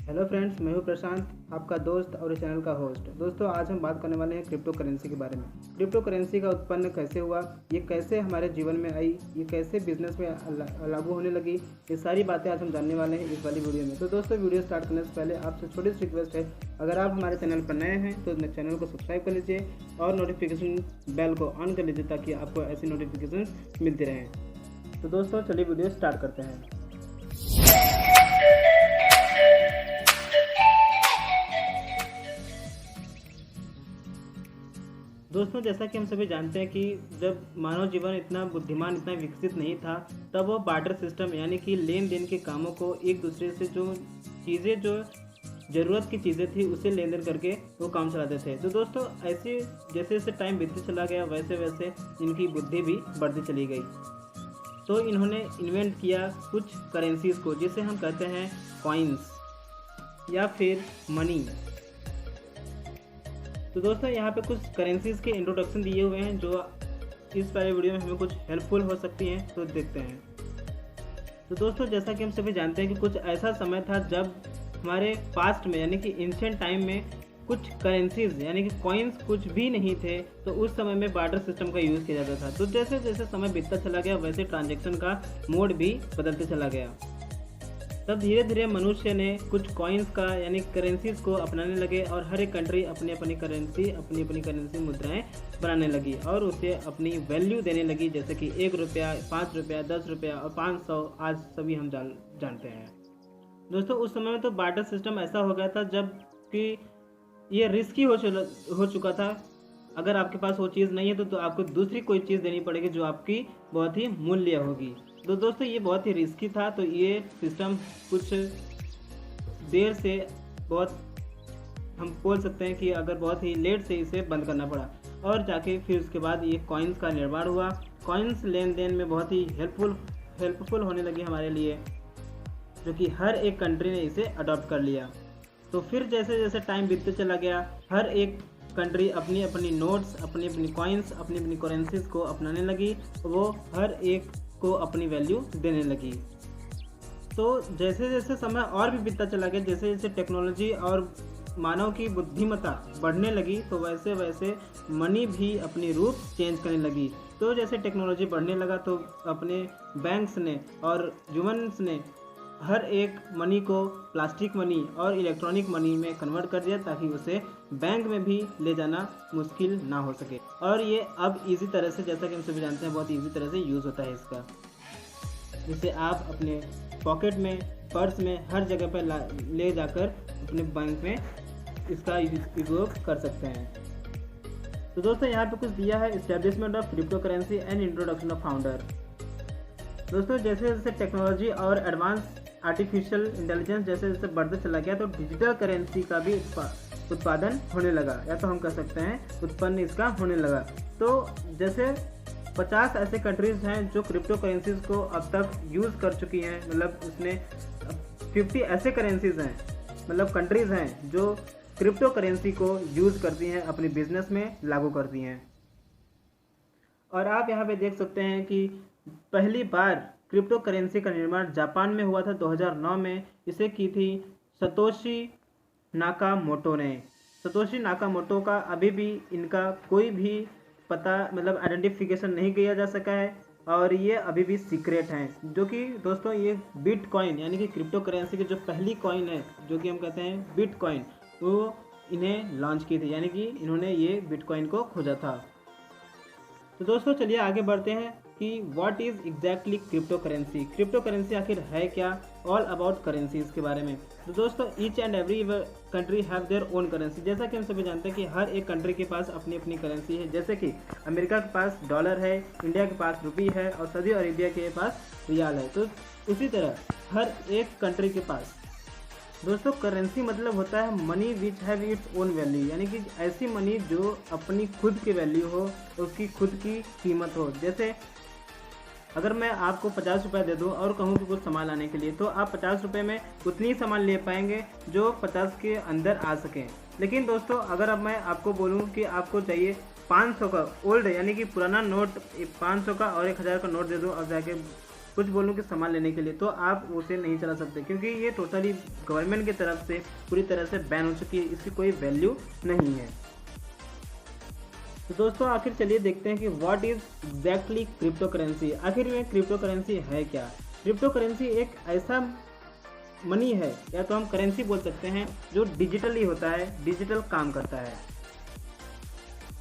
Hello friends, मैं हूं प्रशांत, आपका दोस्त और इस चैनल का होस्ट। दोस्तों, आज हम बात करने वाले हैं क्रिप्टो करेंसी के बारे में। क्रिप्टो करेंसी का उत्पन्न कैसे हुआ, ये कैसे हमारे जीवन में आई, ये कैसे बिजनेस में लागू होने लगी, ये सारी बातें आज हम जानने वाले हैं इस वाली वीडियो में। तो दोस्तों, वीडियो स्टार्ट करने से पहले आपसे छोटी सी रिक्वेस्ट है, अगर आप हमारे चैनल पर नए हैं तो चैनल को सब्सक्राइब कर लीजिए और नोटिफिकेशन बेल को ऑन कर लीजिए ताकि आपको ऐसी नोटिफिकेशन मिलती रहें। तो दोस्तों, चलिए वीडियो स्टार्ट करते हैं। दोस्तों, जैसा कि हम सभी जानते हैं कि जब मानव जीवन इतना बुद्धिमान, इतना विकसित नहीं था, तब वो बार्टर सिस्टम यानी कि लेन देन के कामों को एक दूसरे से जो ज़रूरत की चीज़ें थी उसे लेन देन करके वो काम चलाते थे। तो दोस्तों, ऐसे जैसे जैसे टाइम बीतते चला गया वैसे वैसे इनकी बुद्धि भी बढ़ती चली गई। तो इन्होंने इन्वेंट किया कुछ करेंसीज़ को, जिसे हम कहते हैं कॉइन्स या फिर मनी। तो दोस्तों, यहाँ पे कुछ करेंसीज़ के इंट्रोडक्शन दिए हुए हैं जो इस वाले वीडियो में हमें कुछ हेल्पफुल हो सकती हैं, तो देखते हैं। तो दोस्तों, जैसा कि हम सभी जानते हैं कि कुछ ऐसा समय था जब हमारे पास्ट में यानी कि एंशिएंट टाइम में कुछ करेंसीज यानी कि कॉइन्स कुछ भी नहीं थे। तो उस समय में बार्टर सिस्टम का यूज़ किया जाता था। तो जैसे जैसे समय बीतता चला गया वैसे ट्रांजैक्शन का मोड भी बदलते चला गया। तब धीरे धीरे मनुष्य ने कुछ कॉइन्स का यानी करेंसीज को अपनाने लगे और हर एक कंट्री अपनी अपनी करेंसी मुद्राएं बनाने लगी और उसे अपनी वैल्यू देने लगी, जैसे कि 1 रुपया, 5 रुपया, 10 रुपया और 500 आज सभी हम जानते हैं। दोस्तों, उस समय में तो बार्टर सिस्टम ऐसा हो गया था जब कि ये रिस्की हो चुका था। अगर आपके पास वो चीज़ नहीं है तो आपको दूसरी कोई चीज़ देनी पड़ेगी जो आपकी बहुत ही मूल्य होगी। तो दोस्तों, ये बहुत ही रिस्की था। तो ये सिस्टम कुछ देर से बहुत हम बोल सकते हैं कि अगर बहुत ही लेट से इसे बंद करना पड़ा और जाके फिर उसके बाद ये कॉइन्स का निर्माण हुआ। कॉइन्स लेन देन में बहुत ही हेल्पफुल होने लगी हमारे लिए, जो कि हर एक कंट्री ने इसे अडॉप्ट कर लिया। तो फिर जैसे जैसे टाइम बीतते चला गया, हर एक कंट्री अपनी अपनी नोट्स, अपनी अपनी कॉइन्स, अपनी अपनी करेंसीज को अपनाने लगी। वो हर एक को अपनी वैल्यू देने लगी। तो जैसे जैसे समय और भी बीतता चला गया, जैसे जैसे टेक्नोलॉजी और मानव की बुद्धिमत्ता बढ़ने लगी, तो वैसे वैसे मनी भी अपनी रूप चेंज करने लगी। तो जैसे टेक्नोलॉजी बढ़ने लगा तो अपने बैंक्स ने और ह्यूमन्स ने हर एक मनी को प्लास्टिक मनी और इलेक्ट्रॉनिक मनी में कन्वर्ट कर दिया ताकि उसे बैंक में भी ले जाना मुश्किल ना हो सके। और ये अब इजी तरह से, जैसा कि हम सभी जानते हैं, बहुत इजी तरह से यूज़ होता है इसका, जिसे आप अपने पॉकेट में, पर्स में, हर जगह पर ले जाकर अपने बैंक में इसका उपयोग कर सकते हैं। तो दोस्तों, यहाँ पे कुछ दिया है, establishment of crypto currency and introduction of founder. दोस्तों, जैसे जैसे टेक्नोलॉजी और एडवांस आर्टिफिशियल इंटेलिजेंस जैसे जैसे बढ़ते चला गया, तो डिजिटल करेंसी का भी उत्पादन होने लगा, या तो हम कह सकते हैं उत्पन्न इसका होने लगा। तो जैसे 50 ऐसे कंट्रीज हैं जो क्रिप्टो करेंसीज को अब तक यूज़ कर चुकी हैं। मतलब उसमें 50 ऐसे करेंसीज हैं, मतलब कंट्रीज हैं जो क्रिप्टो करेंसी को यूज़ करती हैं, अपनी बिजनेस में लागू करती हैं। और आप यहाँ पे देख सकते हैं कि पहली बार क्रिप्टो करेंसी का निर्माण जापान में हुआ था 2009 में। इसे की थी सतोशी नाकामोटो ने। सतोशी नाकामोटो का अभी भी इनका कोई भी पता, मतलब आइडेंटिफिकेशन नहीं किया जा सका है और ये अभी भी सीक्रेट हैं। जो कि दोस्तों, ये बिटकॉइन यानी कि क्रिप्टो करेंसी की जो पहली कॉइन है, जो कि हम कहते हैं बिटकॉइन, वो इन्हें लॉन्च की थी, यानी कि इन्होंने ये बिटकॉइन को खोजा था। तो दोस्तों, चलिए आगे बढ़ते हैं कि what is exactly crypto currency. Crypto currency आखिर है क्या, ऑल अबाउट करेंसीज के बारे में। तो दोस्तों, each and every country have their own currency. जैसा कि हम सभी जानते हैं कि हर एक कंट्री के पास अपनी अपनी करेंसी है। जैसे कि अमेरिका के पास डॉलर है, इंडिया के पास रुपी है और सऊदी अरेबिया के पास रियाल है। तो उसी तरह हर एक कंट्री के पास दोस्तों करेंसी मतलब होता है money which have its own value, यानी कि ऐसी मनी जो अपनी खुद की वैल्यू हो, उसकी खुद की कीमत हो। जैसे अगर मैं आपको 50 रुपये दे दूँ और कहूँ कि कुछ सामान लाने के लिए, तो आप 50 रुपये में उतनी ही सामान ले पाएंगे जो 50 के अंदर आ सकें। लेकिन दोस्तों, अगर अब मैं आपको बोलूँ कि आपको चाहिए 500 का ओल्ड यानी कि पुराना नोट 500 का और 1000 का नोट दे दूँ और जाके कुछ बोलूँ कि सामान लेने के लिए, तो आप उसे नहीं चला सकते, क्योंकि ये टोटली गवर्नमेंट की तरफ से पूरी तरह से बैन हो चुकी है, इसकी कोई वैल्यू नहीं है। तो दोस्तों आखिर चलिए देखते हैं कि what is exactly crypto currency. आखिर में क्रिप्टो करेंसी है क्या? क्रिप्टो करेंसी एक ऐसा मनी है, या तो हम करेंसी बोल सकते हैं, जो डिजिटली होता है, डिजिटल काम करता है,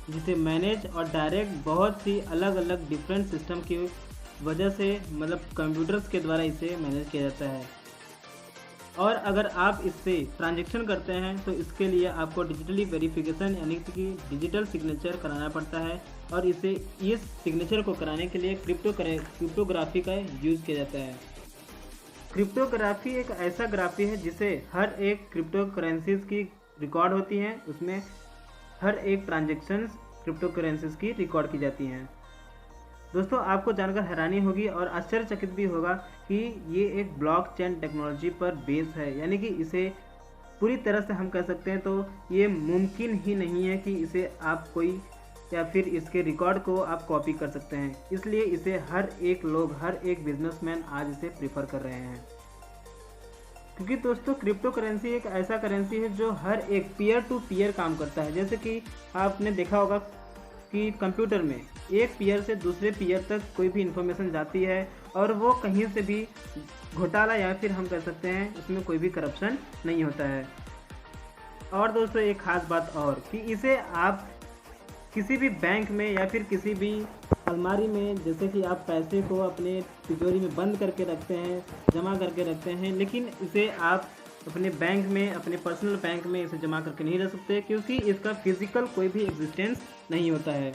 जिसे मैनेज और डायरेक्ट बहुत सी अलग अलग डिफरेंट सिस्टम की वजह से, मतलब कंप्यूटर्स के द्वारा इसे मैनेज किया जाता है। और अगर आप इससे ट्रांजैक्शन करते हैं तो इसके लिए आपको डिजिटली वेरिफिकेशन यानी कि डिजिटल सिग्नेचर कराना पड़ता है, और इस सिग्नेचर को कराने के लिए क्रिप्टोग्राफी का यूज़ किया जाता है। क्रिप्टोग्राफी एक ऐसा ग्राफी है जिसे हर एक क्रिप्टो करेंसीज की रिकॉर्ड होती हैं, उसमें हर एक ट्रांजैक्शंस क्रिप्टो करेंसीज की रिकॉर्ड की जाती हैं। दोस्तों आपको जानकर हैरानी होगी और आश्चर्यचकित भी होगा कि ये एक ब्लॉकचेन टेक्नोलॉजी पर बेस है, यानी कि इसे पूरी तरह से हम कह सकते हैं तो ये मुमकिन ही नहीं है कि इसे आप कोई या फिर इसके रिकॉर्ड को आप कॉपी कर सकते हैं। इसलिए इसे हर एक लोग, हर एक बिजनेसमैन आज इसे प्रीफर कर रहे हैं, क्योंकि दोस्तों क्रिप्टो करेंसी एक ऐसा करेंसी है जो हर एक पीयर टू पीयर काम करता है। जैसे कि आपने देखा होगा कि कंप्यूटर में एक पीयर से दूसरे पीयर तक कोई भी इंफॉर्मेशन जाती है और वो कहीं से भी घोटाला या फिर हम कह सकते हैं उसमें कोई भी करप्शन नहीं होता है। और दोस्तों एक खास बात और कि इसे आप किसी भी बैंक में या फिर किसी भी अलमारी में, जैसे कि आप पैसे को अपने तिजोरी में बंद करके रखते हैं, जमा करके रखते हैं, लेकिन इसे आप अपने बैंक में, अपने पर्सनल बैंक में इसे जमा करके नहीं रख सकते, क्योंकि इसका फिजिकल कोई भी एग्जिस्टेंस नहीं होता है।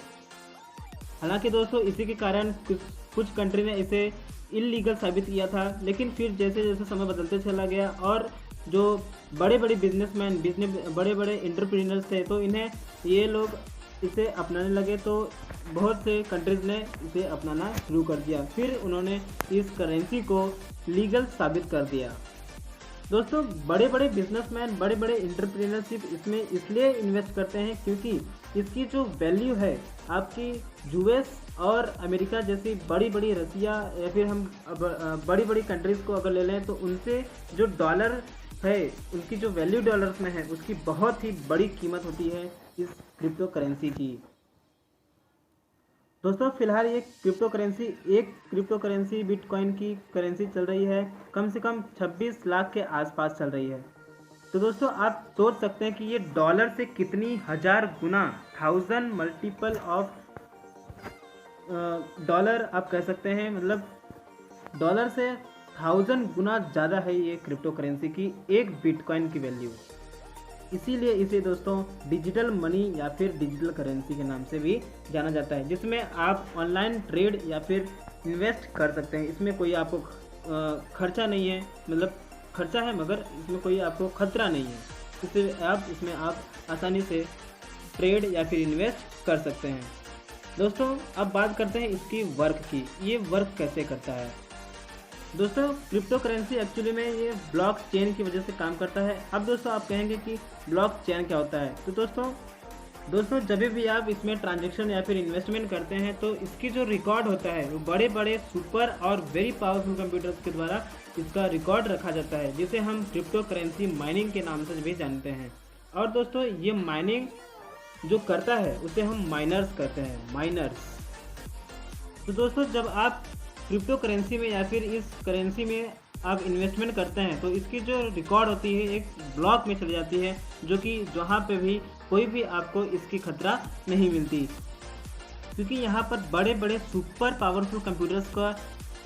हालांकि दोस्तों इसी के कारण कुछ कंट्री ने इसे इलीगल साबित किया था, लेकिन फिर जैसे जैसे समय बदलते चला गया और जो बड़े बड़े बिजनेसमैन, बड़े बड़े एंटरप्रेन्योर्स थे, तो इन्हें ये लोग इसे अपनाने लगे, तो बहुत से कंट्रीज़ ने इसे अपनाना शुरू कर दिया। फिर उन्होंने इस करेंसी को लीगल साबित कर दिया। दोस्तों बड़े बड़े बिजनेसमैन, बड़े बड़े एंटरप्रेन्योरशिप इसमें इसलिए इन्वेस्ट करते हैं क्योंकि इसकी जो वैल्यू है आपकी यूएस और अमेरिका जैसी बड़ी बड़ी, रसिया या फिर हम बड़ी बड़ी कंट्रीज़ को अगर ले लें तो उनसे जो डॉलर है, उनकी जो वैल्यू डॉलर्स में है, उसकी बहुत ही बड़ी कीमत होती है इस क्रिप्टो करेंसी की। दोस्तों फिलहाल ये क्रिप्टो करेंसी बिटकॉइन की करेंसी चल रही है, कम से कम 26 लाख के आसपास चल रही है। तो दोस्तों आप सोच सकते हैं कि ये डॉलर से कितनी हजार गुना, 1000 मल्टीपल ऑफ डॉलर आप कह सकते हैं, मतलब डॉलर से 1000 गुना ज़्यादा है ये क्रिप्टो करेंसी की एक बिटकॉइन की वैल्यू। इसीलिए इसे दोस्तों डिजिटल मनी या फिर डिजिटल करेंसी के नाम से भी जाना जाता है, जिसमें आप ऑनलाइन ट्रेड या फिर इन्वेस्ट कर सकते हैं। इसमें कोई आपको खर्चा नहीं है, मतलब खर्चा है मगर इसमें कोई आपको खतरा नहीं है। इसमें आप आसानी से ट्रेड या फिर इन्वेस्ट कर सकते हैं। दोस्तों अब बात करते हैं इसकी वर्क की, ये वर्क कैसे करता है। दोस्तों क्रिप्टो करेंसी एक्चुअली में ये ब्लॉक चेन की वजह से काम करता है। अब दोस्तों आप कहेंगे कि ब्लॉक चेन क्या होता है, तो दोस्तों जब भी आप इसमें ट्रांजैक्शन या फिर इन्वेस्टमेंट करते हैं तो इसकी जो रिकॉर्ड होता है वो बड़े बड़े सुपर और वेरी पावरफुल कंप्यूटर्स के द्वारा इसका रिकॉर्ड रखा जाता है, जिसे हम क्रिप्टो करेंसी माइनिंग के नाम से भी जानते हैं। और दोस्तों ये माइनिंग जो करता है उसे हम माइनर्स कहते हैं, माइनर्स। तो दोस्तों जब आप क्रिप्टो करेंसी में या फिर इस करेंसी में आप इन्वेस्टमेंट करते हैं तो इसकी जो रिकॉर्ड होती है एक ब्लॉक में चली जाती है, जो कि जहाँ पे भी कोई भी आपको इसकी खतरा नहीं मिलती, क्योंकि यहाँ पर बड़े बड़े सुपर पावरफुल कंप्यूटर्स का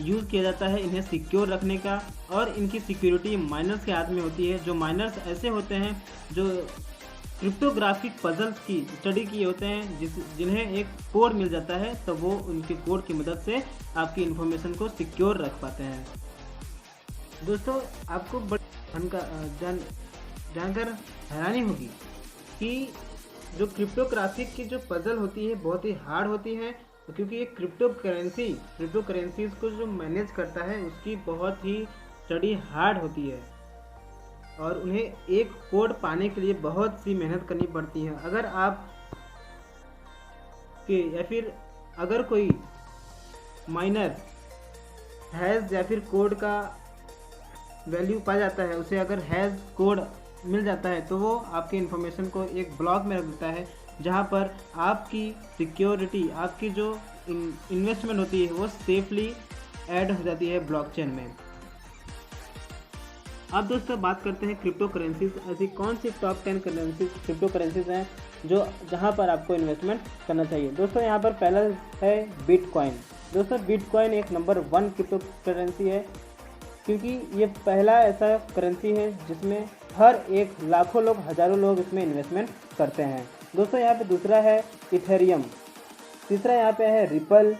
यूज़ किया जाता है इन्हें सिक्योर रखने का, और इनकी सिक्योरिटी माइनर्स के हाथ में होती है। जो माइनर्स ऐसे होते हैं जो क्रिप्टोग्राफिक पजल्स की स्टडी किए होते हैं, जिन्हें एक कोड मिल जाता है, तो वो उनके कोड की मदद से आपकी इन्फॉर्मेशन को सिक्योर रख पाते हैं। दोस्तों आपको जानकर हैरानी होगी कि जो क्रिप्टोग्राफिक की जो पजल होती है बहुत ही हार्ड होती है, क्योंकि ये क्रिप्टो करेंसीज को जो मैनेज करता है उसकी बहुत ही स्टडी हार्ड होती है, और उन्हें एक कोड पाने के लिए बहुत सी मेहनत करनी पड़ती है। अगर कोई माइनर हैज़ या फिर कोड का वैल्यू पा जाता है, उसे अगर हैज़ कोड मिल जाता है तो वो आपकी इन्फॉर्मेशन को एक ब्लॉक में रख देता है, जहाँ पर आपकी सिक्योरिटी, आपकी जो इन्वेस्टमेंट होती है वो सेफली ऐड हो जाती है ब्लॉकचेन में। अब दोस्तों बात करते हैं क्रिप्टो करेंसीज। ऐसी कौन सी टॉप 10 क्रिप्टो करेंसीज हैं जो जहां पर आपको इन्वेस्टमेंट करना चाहिए। दोस्तों यहां पर पहला है बिटकॉइन। दोस्तों बिटकॉइन एक नंबर 1 क्रिप्टो करेंसी है, क्योंकि ये पहला ऐसा करेंसी है जिसमें हर एक लाखों लोग, हज़ारों लोग इसमें इन्वेस्टमेंट करते हैं। दोस्तों यहाँ पे दूसरा है इथेरियम, तीसरा यहाँ पे है रिपल,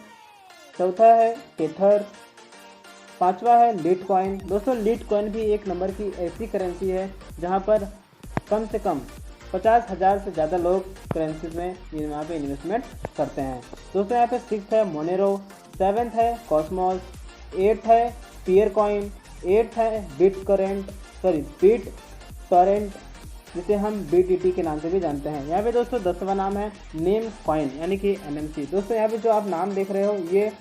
चौथा है टेथर, पांचवा है लिटकॉइन। दोस्तों लिटकॉइन भी एक नंबर की ऐसी करेंसी है जहां पर कम से कम 50,000 से ज़्यादा लोग करेंसीज में यहाँ पे इन्वेस्टमेंट करते हैं। दोस्तों यहाँ पे 6th है मोनेरो, 7th है कॉस्मोस, 8th है पियर कॉइन, 8th है बिट टोरेंट, जिसे हम BTT के नाम से भी जानते हैं। यहाँ पे दोस्तों 10वां नाम है नेम कॉइन यानी कि NMC। दोस्तों यहाँ पे जो आप नाम देख रहे हो ये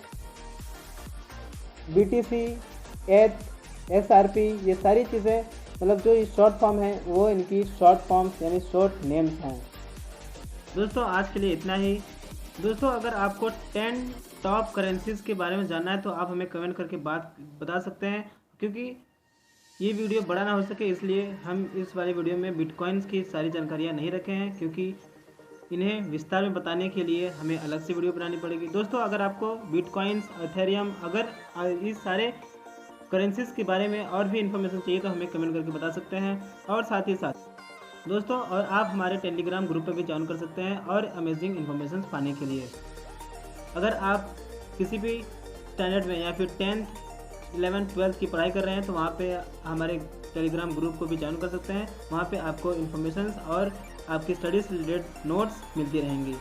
BTC, XRP, ये सारी चीज़ें मतलब जो शॉर्ट फॉर्म है वो इनकी शॉर्ट फॉर्म्स यानी शॉर्ट नेम्स हैं। दोस्तों आज के लिए इतना ही। दोस्तों अगर आपको 10 टॉप करेंसीज के बारे में जानना है तो आप हमें कमेंट करके बात बता सकते हैं, क्योंकि ये वीडियो बड़ा ना हो सके इसलिए हम इस वाले वीडियो में बिटकॉइंस की सारी जानकारियाँ नहीं रखे हैं, क्योंकि इन्हें विस्तार में बताने के लिए हमें अलग से वीडियो बनानी पड़ेगी। दोस्तों अगर आपको बिटकॉइंस, इथेरियम, अगर इस सारे करेंसीज के बारे में और भी इन्फॉर्मेशन चाहिए तो हमें कमेंट करके बता सकते हैं। और साथ ही साथ दोस्तों और आप हमारे टेलीग्राम ग्रुप पर भी ज्वाइन कर सकते हैं और अमेजिंग इन्फॉर्मेशन पाने के लिए। अगर आप किसी भी स्टैंडर्ड में या फिर 10th, 11th, 12th की पढ़ाई कर रहे हैं तो वहाँ पे हमारे टेलीग्राम ग्रुप को भी ज्वाइन कर सकते हैं। वहाँ पे आपको इन्फॉर्मेशन और आपकी स्टडीज रिलेटेड नोट्स मिलती रहेंगी।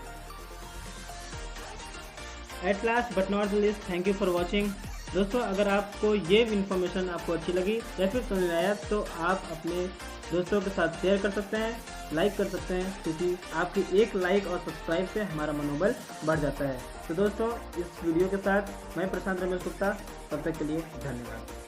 At last but not least, thank you for watching. दोस्तों अगर आपको ये इन्फॉर्मेशन आपको अच्छी लगी या फिर समझ में आया तो आप अपने दोस्तों के साथ शेयर कर सकते हैं, लाइक कर सकते हैं, क्योंकि आपकी एक लाइक और सब्सक्राइब से हमारा मनोबल बढ़ जाता है। तो दोस्तों इस वीडियो के साथ मैं प्रशांत रमेश गुप्ता, तब तक के लिए धन्यवाद।